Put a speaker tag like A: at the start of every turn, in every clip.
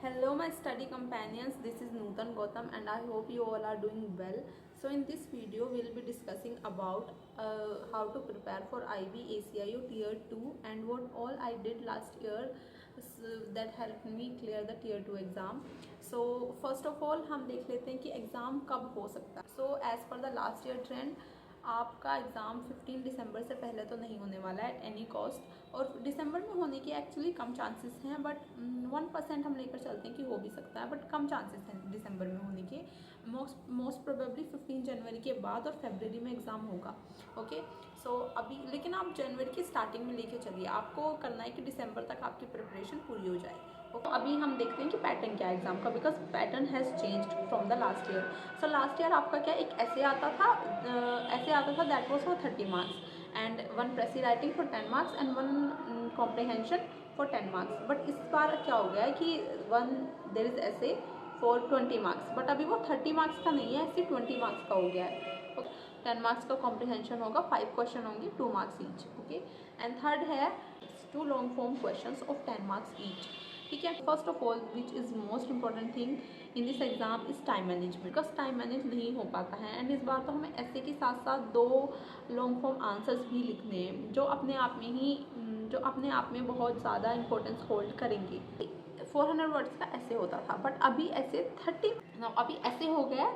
A: Hello my study companions, this is Nutan Gautam and I hope you all are doing well. So in this video we will be discussing about how to prepare for IB ACIU Tier 2 and what all I did last year that helped me clear the Tier 2 exam. So first of all हम देख लेते हैं कि exam कब हो सकता है. So as per the last year trend आपका एग्ज़ाम 15 दिसंबर से पहले तो नहीं होने वाला है एनी कॉस्ट, और दिसंबर में होने के एक्चुअली कम चांसेस हैं, बट 1% हम लेकर चलते हैं कि हो भी सकता है, बट कम चांसेस हैं दिसंबर में होने के. मोस्ट प्रोबेबली 15 जनवरी के बाद और फरवरी में एग्ज़ाम होगा. ओके, सो अभी लेकिन आप जनवरी की स्टार्टिंग में लेके चलिए, आपको करना है कि दिसंबर तक आपकी प्रिपरेशन पूरी हो जाए. तो अभी हम देखते हैं कि पैटर्न क्या है एग्ज़ाम का, because pattern has changed from the last year. So last year आपका क्या एक ऐसे आता था that was for 30 marks and one प्रेसी writing for 10 marks and one comprehension for 10 marks. But इस बार क्या हो गया है कि देयर इज ऐसे फॉर 20 मार्क्स, बट अभी वो 30 मार्क्स का नहीं है, ऐसे 20 मार्क्स का हो गया है. 10 मार्क्स का कॉम्प्रिहेंशन होगा, 5 क्वेश्चन होंगे, 2 marks each. Okay, and third है 2 long form question of 10 marks each. ठीक है. First of all which is most important thing in this exam is time management, because time manage नहीं हो पाता है. एंड इस बार तो हमें ऐसे के साथ साथ 2 लॉन्ग फॉर्म आंसर्स भी लिखने हैं जो अपने आप में बहुत ज़्यादा इंपॉर्टेंस होल्ड करेंगे. 400 वर्ड्स का ऐसे होता था, बट अभी ऐसे 30 अभी ऐसे हो गया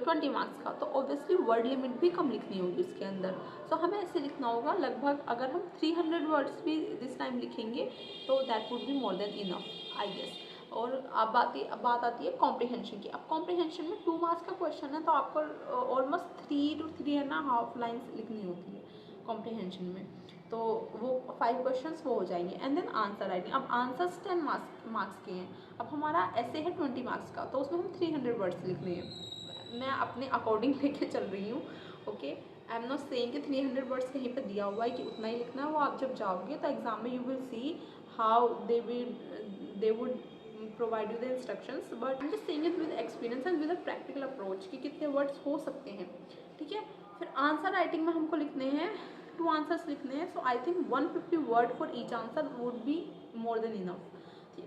A: 20 मार्क्स का, तो ऑब्वियसली वर्ड लिमिट भी कम लिखनी होगी उसके अंदर. सो हमें ऐसे लिखना होगा लगभग, अगर हम 300 वर्ड्स भी दिस टाइम लिखेंगे तो that would be more than enough I guess. और अब बात आती है कॉम्प्रिहेंशन की. अब कॉम्प्रिहेंशन में 2 मार्क्स का क्वेश्चन है, तो आपको ऑलमोस्ट 3 to 3.5 लाइन्स लिखनी होती है कॉम्प्रिहेंशन में. तो वो 5 क्वेश्चंस वो हो जाएंगे. And then answer writing. अब आंसर्स 10 मार्क्स के हैं. अब हमारा ऐसे है 20 मार्क्स का, तो उसमें हम 300 वर्ड्स लिखने हैं. मैं अपने अकॉर्डिंग लेके चल रही हूँ. Okay, I am not saying कि 300 वर्ड्स कहीं पे दिया हुआ है कि उतना ही लिखना है. वो आप जब जाओगे तो एग्जाम में you will see how they would provide you the instructions, but I am just saying it with experience and with a practical approach कि कितने वर्ड्स हो सकते हैं. ठीक है. फिर आंसर राइटिंग में हमको लिखने हैं 2 आंसर्स लिखने हैं. So I think 150 word for each answer would be more than enough.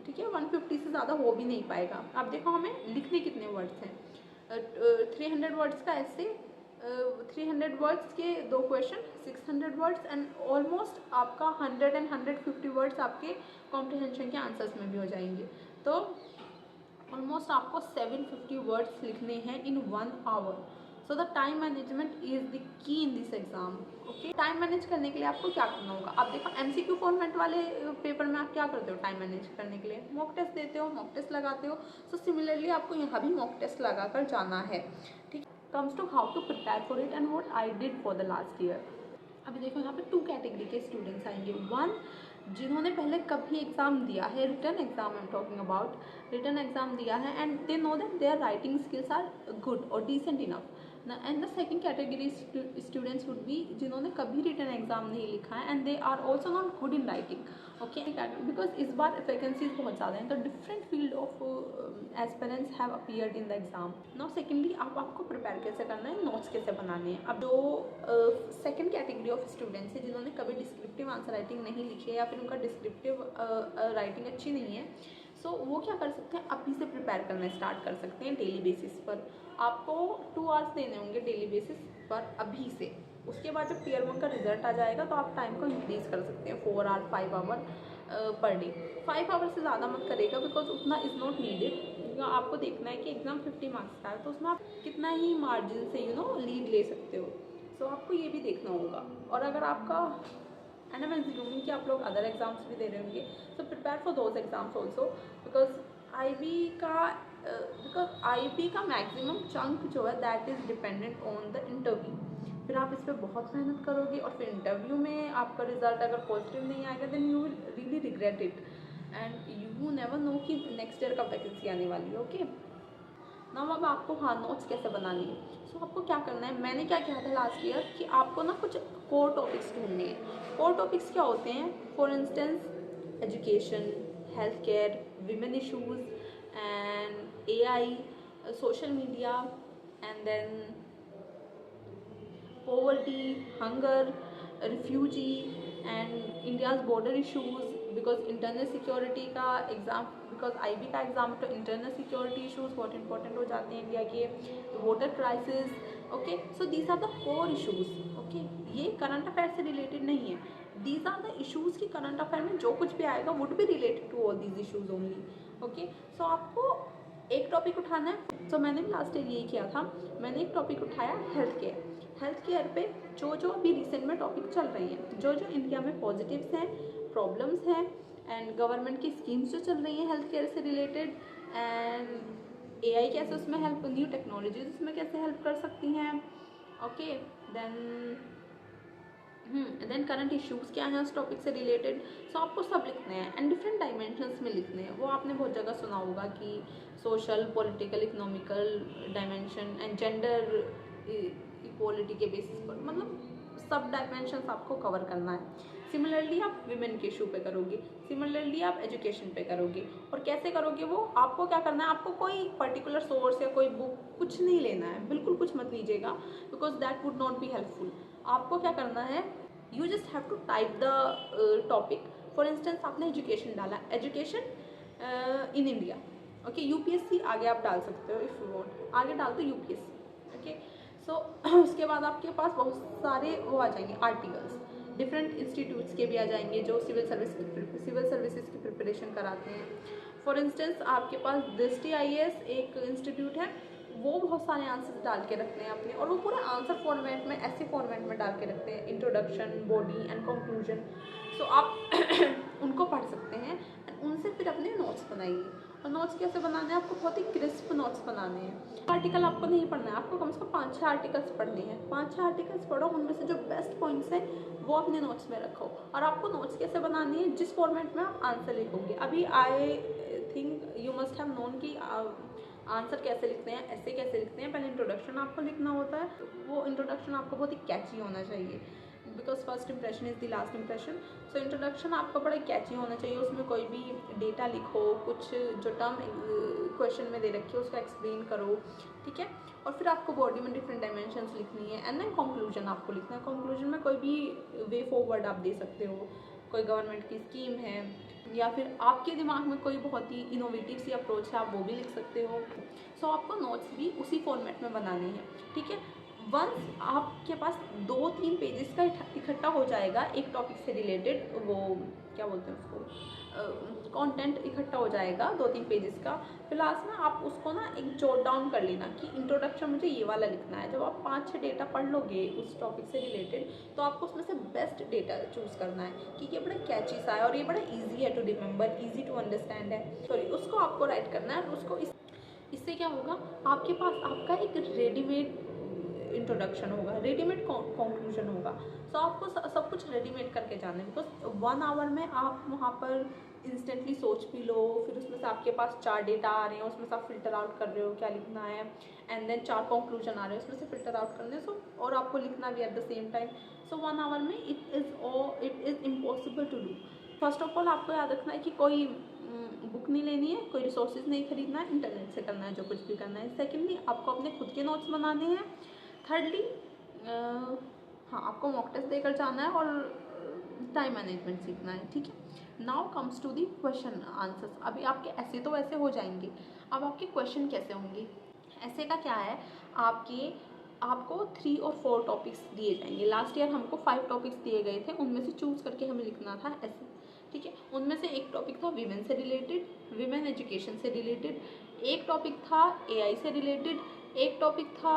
A: ठीक है, 150 से ज़्यादा हो भी नहीं पाएगा. अब देखो हमें लिखने कितने वर्ड्स हैं. 300 वर्ड्स का ऐसे 300 वर्ड्स के 2 क्वेश्चन 600 वर्ड्स एंड ऑलमोस्ट आपका 100 and 150 वर्ड्स आपके कॉम्प्रिहेंशन के आंसर्स में भी हो जाएंगे. तो ऑलमोस्ट आपको 750 वर्ड्स लिखने हैं in 1 hour. So the time management is the key in this exam. Okay, time manage करने के लिए आपको क्या करना होगा. आप देखो MCQ फॉर्मेट वाले पेपर में आप क्या करते हो टाइम मैनेज करने के लिए, मॉक टेस्ट देते हो, मॉक टेस्ट लगाते हो. सो सिमिलरली आपको यहाँ भी मॉक टेस्ट लगा कर जाना है. ठीक, comes to how to prepare for it and what I did for the last year. अभी देखो यहाँ पे 2 कैटेगरी के स्टूडेंट्स आएंगे. 1 जिन्होंने पहले कभी एग्ज़ाम दिया है, return exam I am talking about, return exam दिया है and they know that their writing skills are good और decent enough. And the second category students would be जिन्होंने कभी रिटर्न एग्जाम नहीं लिखा है and they are also not good in writing. Okay, because इस बार वैकेंसीज बहुत ज़्यादा हैं, तो different field of aspirants have appeared in the exam. Now secondly आपको प्रिपेयर कैसे करना है, नोट्स कैसे बनाने हैं. अब जो सेकेंड कैटेगरी ऑफ स्टूडेंट्स है जिन्होंने कभी डिस्क्रिप्टिव आंसर राइटिंग नहीं लिखी है या फिर उनका डिस्क्रिप्टिव राइटिंग अच्छी नहीं है, सो वो क्या कर सकते हैं, अभी से प्रिपेयर करना स्टार्ट कर सकते हैं डेली बेसिस पर. आपको 2 आवर्स देने होंगे डेली बेसिस पर अभी से. उसके बाद जब Tier 1 का रिजल्ट आ जाएगा तो आप टाइम को इंक्रीज़ कर सकते हैं 4 hour 5 hour per day. 5 hour से ज़्यादा मत करेगा बिकॉज उतना इज़ नॉट नीडेड. आपको देखना है कि एग्ज़ाम 50 मार्क्स का है, तो उसमें आप कितना ही मार्जिन से लीड ले सकते हो. सो आपको ये भी देखना होगा. और अगर आपका एंड आई एम एज्यूमिंग कि आप लोग अदर एग्जाम्स भी दे रहे होंगे, so prepare for those exams also, because IB का मैक्सिमम चंक जो है that is dependent on the interview. फिर आप इस पर बहुत मेहनत करोगे और फिर इंटरव्यू में आपका रिजल्ट अगर पॉजिटिव नहीं आएगा then you will really regret it and you never know कि नेक्स्ट ईयर कब वैकेंसी आने वाली है. ओके, ना अब आपको नोट्स कैसे बनानी है. सो आपको क्या करना है, मैंने क्या किया था लास्ट ईयर कि आपको कुछ कोर टॉपिक्स ढूंढने हैं. कोर टॉपिक्स क्या होते हैं, for instance education, health care, women issues and AI, social media, and then poverty, hunger, refugee, and India's border issues, because internal security का एग्ज़ाम, बिकॉज आईबी का एग्ज़ाम तो internal security issues बहुत important हो जाते हैं India के, voter crisis, okay, so these are the core issues, okay, ये current affair से रिलेटेड नहीं है, दीज आर द इशूज़ की करंट अफेयर में जो कुछ भी आएगा would be related to all these issues only, okay. So आपको एक टॉपिक उठाना है, सो मैंने भी लास्ट ईयर यही किया था, मैंने एक टॉपिक उठाया हेल्थ केयर पे जो जो अभी रिसेंट में टॉपिक चल रही हैं, जो जो इंडिया में पॉजिटिव्स हैं, प्रॉब्लम्स हैं, एंड गवर्नमेंट की स्कीम्स जो चल रही हैं हेल्थ केयर से रिलेटेड, एंड एआई कैसे उसमें हेल्प, न्यू टेक्नोलॉजीज उसमें कैसे हेल्प कर सकती हैं, ओके, देन करंट इश्यूज़ क्या हैं उस टॉपिक से रिलेटेड। सो आपको सब लिखने हैं एंड डिफरेंट डायमेंशंस में लिखने हैं। वो आपने बहुत जगह सुना होगा कि social, political, economical dimension and gender equality के बेसिस पर, मतलब सब डायमेंशंस आपको कवर करना है। सिमिलरली आप विमेन के इशू पे करोगे, सिमिलरली आप एजुकेशन पे करोगे, और कैसे करोगे वो आपको क्या करना है, आपको कोई पर्टिकुलर सोर्स या कोई बुक कुछ नहीं लेना है, बिल्कुल कुछ मत लीजिएगा, because that would not be helpful. आपको क्या करना है, you just have to type the topic. For instance आपने एजुकेशन डाला, education in India, okay, UPSC आगे आप डाल सकते हो, इफ़ यू वांट आगे डाल दो यूपीएससी, ओके। सो उसके बाद आपके पास बहुत सारे वो आ जाएंगे आर्टिकल्स, डिफरेंट इंस्टीट्यूट्स के भी आ जाएंगे जो सिविल सर्विसेज की प्रिपरेशन कराते हैं। फॉर इंस्टेंस आपके पास दृष्टि आईएएस एक इंस्टीट्यूट है, वो बहुत सारे आंसर्स डाल के रखते हैं अपने, और वो पूरे आंसर फॉर्मेट में, ऐसे फॉर्मेट में डाल के रखते हैं, इंट्रोडक्शन, बॉडी एंड कंक्लूजन। सो आप उनको पढ़ सकते हैं, उनसे फिर अपने नोट्स बनाइए। और नोट्स कैसे बनाने हैं, आपको बहुत ही क्रिस्प नोट्स बनाने हैं। आर्टिकल आपको नहीं पढ़ना है, आपको कम से कम 5-6 आर्टिकल्स पढ़ने हैं। 5-6 आर्टिकल्स पढ़ो, उनमें से जो बेस्ट पॉइंट्स हैं वो अपने नोट्स में रखो। और आपको नोट्स कैसे बनानी है, जिस फॉर्मेट में आप आंसर लिखोगे। अभी I think you must have known कि आंसर कैसे लिखते हैं, ऐसे कैसे लिखते हैं। पहले इंट्रोडक्शन आपको लिखना होता है, वो इंट्रोडक्शन आपको बहुत ही कैची होना चाहिए, because first impression is the last impression. So introduction आपका बड़ा कैची होना चाहिए, उसमें कोई भी डेटा लिखो, कुछ जो टर्म क्वेश्चन में दे रखी है उसको एक्सप्लेन करो, ठीक है। और फिर आपको बॉडी में डिफरेंट डायमेंशंस लिखनी है, एंड देन कंक्लूजन आपको लिखना है। कंक्लूजन में कोई भी वे फॉरवर्ड आप दे सकते हो, कोई गवर्नमेंट की स्कीम है, या फिर आपके दिमाग में कोई बहुत ही इनोवेटिव सी अप्रोच है, आप वो भी लिख सकते हो। सो आपको नोट्स भी उसी फॉर्मेट में बनाने हैं, ठीक है। वंस आपके पास 2-3 पेजेस का इकट्ठा हो जाएगा एक टॉपिक से रिलेटेड, वो क्या बोलते हैं उसको, कंटेंट इकट्ठा हो जाएगा 2-3 पेजेस का, फिर लास्ट में आप उसको ना एक जॉट डाउन कर लेना कि इंट्रोडक्शन मुझे ये वाला लिखना है। जब आप 5-6 डेटा पढ़ लोगे उस टॉपिक से रिलेटेड, तो आपको उसमें से बेस्ट डेटा चूज़ करना है कि ये बड़ा कैची सा है और ये बड़ा ईजी है to remember, easy to understand है, सॉरी, उसको आपको राइट करना है। और उसको इससे क्या होगा, आपके पास आपका एक रेडीमेड इंट्रोडक्शन होगा, रेडीमेड कंक्लूजन होगा। सो आपको सब कुछ रेडीमेड करके जाना है, बिकॉज 1 आवर में आप वहाँ पर इंस्टेंटली सोच भी लो, फिर उसमें से आपके पास 4 डेटा आ रहे हैं, उसमें से आप फिल्टर आउट कर रहे हो क्या लिखना है, एंड देन 4 कंक्लूजन आ रहे हैं, उसमें से फिल्टर आउट करने हैं। सो और आपको लिखना भी at the same time. So 1 hour में it is impossible to do. First of all आपको याद रखना है कि कोई बुक नहीं लेनी है, कोई रिसोर्सेज नहीं खरीदना है, इंटरनेट से करना है जो कुछ भी करना है। सेकेंडली आपको अपने खुद के नोट्स बनाने हैं। थर्डली हाँ, आपको मॉक टेस्ट देकर जाना है, और टाइम मैनेजमेंट सीखना है, ठीक है। Now comes to the question answers. अभी आपके ऐसे तो वैसे हो जाएंगे, अब आपके क्वेश्चन कैसे होंगे। ऐसे का क्या है, आपको 3 और 4 टॉपिक्स दिए जाएंगे। लास्ट ईयर हमको 5 टॉपिक्स दिए गए थे, उनमें से चूज़ करके हमें लिखना था ऐसे, ठीक है। उनमें से एक टॉपिक था वीमेन से रिलेटेड, वीमेन एजुकेशन से रिलेटेड, एक टॉपिक था एआई से रिलेटेड, एक टॉपिक था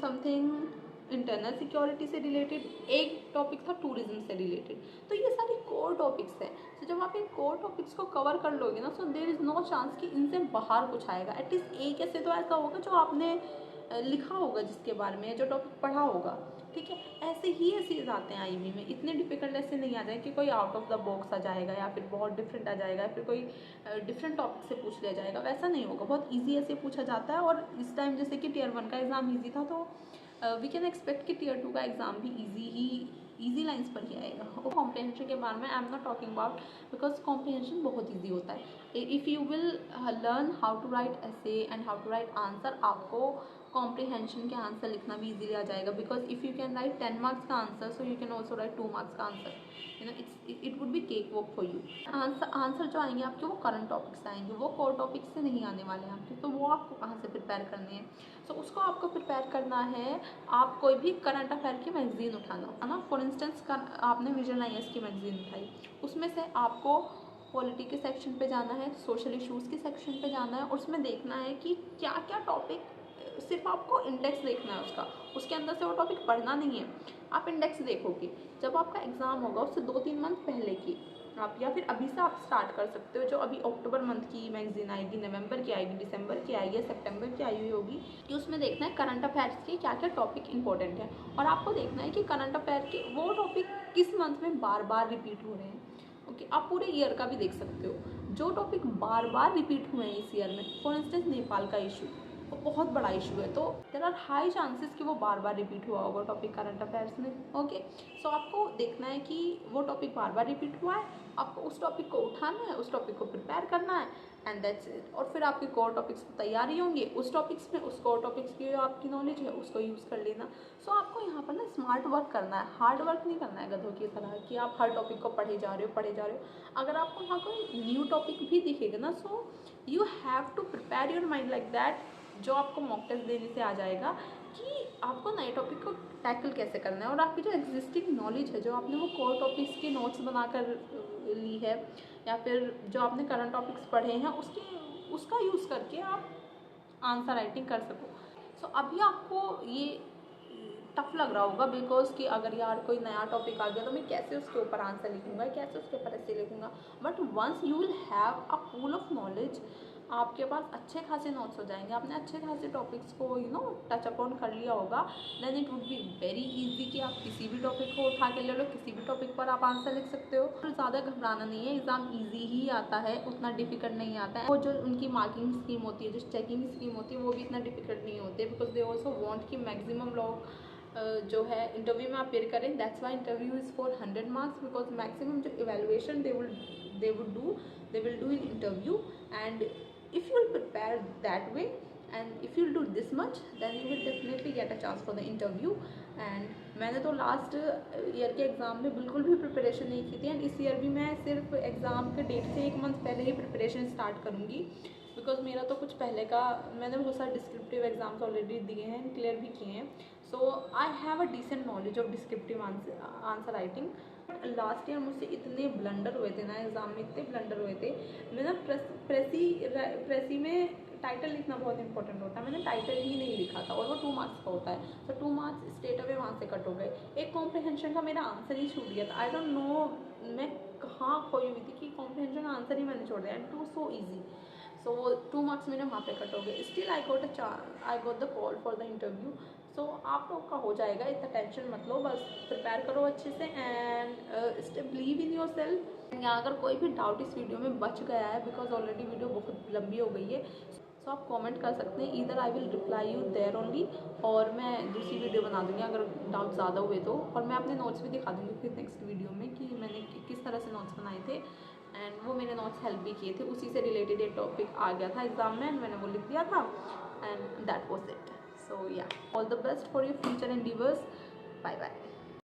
A: समथिंग इंटरनल सिक्योरिटी से रिलेटेड, एक टॉपिक था टूरिज्म से रिलेटेड। तो ये सारी कोर टॉपिक्स हैं। तो जब आप इन कोर टॉपिक्स को कवर कर लोगे ना, so there is no chance कि इनसे बाहर कुछ आएगा। एटलीस्ट एक ऐसे तो ऐसा होगा जो आपने लिखा होगा, जिसके बारे में जो टॉपिक पढ़ा होगा, ठीक है। ऐसे ही ऐसे आते हैं आईबी में, इतने डिफिकल्ट ऐसे नहीं आ जाए कि कोई आउट ऑफ द बॉक्स आ जाएगा, या फिर बहुत डिफरेंट आ जाएगा, या फिर कोई डिफरेंट टॉपिक से पूछ लिया जाएगा, वैसा नहीं होगा। बहुत ईजी ऐसे पूछा जाता है। और इस टाइम जैसे कि टियर 1 का एग्ज़ाम ईजी था, तो वी कैन एक्सपेक्ट कि टियर 2 का एग्ज़ाम भी ईजी लाइंस पर ही आएगा। और कॉम्प्रिहेंशन के बारे में I am not talking about, because comprehension बहुत ईजी होता है। If you will learn how to write essay and how to write answer, आपको कॉम्प्रिहेंशन के आंसर लिखना भी इजीली आ जाएगा, because if you can write 10 marks का answer, so you can also write 2 marks का answer, it would be cake work for you. Answer जो आएंगे आपके वो करंट टॉपिक्स आएंगे, वो कोर टॉपिक्स से नहीं आने वाले हैं आपके, तो वो आपको कहाँ से प्रिपेयर करने हैं। सो उसको आपको प्रिपेयर करना है, आप कोई भी करंट अफेयर की मैगजीन उठाना है ना। फॉर इंस्टेंस आपने विजन IAS की मैगजीन उठाई, उसमें से आपको पॉलिटी के सेक्शन पे जाना है, सोशल इश्यूज़ के सेक्शन पे जाना है, और उसमें देखना है कि क्या क्या टॉपिक, सिर्फ आपको इंडेक्स देखना है उसके अंदर से वो टॉपिक पढ़ना नहीं है, आप इंडेक्स देखोगे। जब आपका एग्ज़ाम होगा उससे 2-3 मंथ पहले की आप, या फिर अभी से आप स्टार्ट कर सकते हो, जो अभी अक्टूबर मंथ की मैगजीन आएगी, नवंबर की आएगी, दिसंबर की आएगी, सितंबर की आई हुई होगी, कि उसमें देखना है करंट अफेयर्स के क्या क्या टॉपिक इंपॉर्टेंट है, और आपको देखना है कि करंट अफेयर के वो टॉपिक किस मंथ में बार बार रिपीट हो रहे हैं। ओके, आप पूरे ईयर का भी देख सकते हो, जो टॉपिक बार बार रिपीट हुए हैं इस ईयर में, फॉर इंस्टेंस नेपाल का इशू, वो बहुत बड़ा इशू है, तो देयर आर हाई चांसेस कि वो बार बार रिपीट हुआ होगा टॉपिक करंट अफेयर्स में। ओके, सो आपको देखना है कि वो टॉपिक बार बार रिपीट हुआ है, आपको उस टॉपिक को उठाना है, उस टॉपिक को प्रिपेयर करना है, एंड दैट्स इट। और फिर आपके कोर टॉपिक्स की तैयारी होंगे, उस टॉपिक्स में, उस कोर टॉपिक्स की जो आपकी नॉलेज है उसको यूज़ कर लेना। सो आपको यहाँ पर ना स्मार्ट वर्क करना है, हार्ड वर्क नहीं करना है गधों की तरह कि आप हर टॉपिक को पढ़े जा रहे हो। अगर आपको वहाँ कोई न्यू टॉपिक भी दिखेगा ना, so you have to prepare your mind like that, जो आपको मॉक टेस्ट देने से आ जाएगा कि आपको नए टॉपिक को टैकल कैसे करना है, और आपकी जो एग्जिस्टिंग नॉलेज है, जो आपने वो कोर टॉपिक्स के नोट्स बनाकर ली है, या फिर जो आपने करंट टॉपिक्स पढ़े हैं उसका यूज़ करके आप आंसर राइटिंग कर सको। सो अभी आपको ये टफ लग रहा होगा, बिकॉज कि अगर यार कोई नया टॉपिक आ गया तो मैं कैसे उसके ऊपर आंसर लिखूंगा, कैसे उसके ऊपर ऐसे लिखूंगा, but once you will have a pool of knowledge, आपके पास अच्छे खासे नोट्स हो जाएंगे, आपने अच्छे खासे टॉपिक्स को टच अपॉन कर लिया होगा, then it would be very easy कि आप किसी भी टॉपिक को उठा के ले लो, किसी भी टॉपिक पर आप आंसर लिख सकते हो। तो ज़्यादा घबराना नहीं है, एग्ज़ाम ईजी ही आता है, उतना डिफिकल्ट नहीं आता है। वो जो उनकी मार्किंग स्कीम होती है, जो चेकिंग स्कीम होती है, वो भी इतना डिफिकल्ट नहीं होते, बिकॉज दे ऑल्सो वॉन्ट कि मैक्सिमम लोग जो है इंटरव्यू में अपेयर करें। That's why interview is for 100 marks, because maximum जो evaluation they will do in interview, and if you will prepare that way and if you will do this much, then you will definitely get a chance for the interview। and मैंने तो last year के exam में बिल्कुल भी preparation नहीं की थी, and इस ईयर भी मैं सिर्फ एग्ज़ाम के डेट से 1 मंथ पहले ही प्रिपरेशन स्टार्ट करूँगी, बिकॉज मेरा तो कुछ पहले का, मैंने बहुत सारे डिस्क्रिप्टिव एग्जाम्स ऑलरेडी दिए हैं, क्लियर भी किए हैं, so I have a decent knowledge of descriptive answer writing. Last year मुझसे इतने ब्लंडर हुए थे ना एग्ज़ाम में, इतने ब्लंडर हुए थे। मैं ना प्रेसी में टाइटल लिखना बहुत इंपॉर्टेंट होता है, मैंने टाइटल ही नहीं लिखा था, और वो 2 मार्क्स का होता है, तो 2 मार्क्स स्ट्रेट अवे वहाँ से कट हो गए। एक कॉम्प्रिहेंशन का मेरा आंसर ही छूट गया था, आई डोंट नो मैं कहाँ खोई हुई थी कि कॉम्प्रिहेंशन का आंसर ही मैंने छोड़ दिया, and it was so easy, so 2 marks मेरे वहाँ पे कट हो गए। Still I got the call for the interview. So आप लोग का हो जाएगा, इतना टेंशन मत लो, बस प्रिपेयर करो अच्छे से, and stay believe in your self. यहाँ अगर कोई भी डाउट इस वीडियो में बच गया है, बिकॉज ऑलरेडी वीडियो बहुत लंबी हो गई है, सो आप कमेंट कर सकते हैं, either I will reply you there only, और मैं दूसरी वीडियो बना दूँगी अगर डाउट ज़्यादा हुए तो, और मैं अपने नोट्स भी दिखा दूँगी फिर नेक्स्ट वीडियो में कि मैंने किस तरह से नोट्स बनाए थे, एंड वो मेरे नोट्स हेल्प भी किए थे, उसी से रिलेटेड एक टॉपिक आ गया था एग्जाम में, मैंने वो लिख दिया था, and that was it. So yeah, all the best for your future endeavours, bye bye.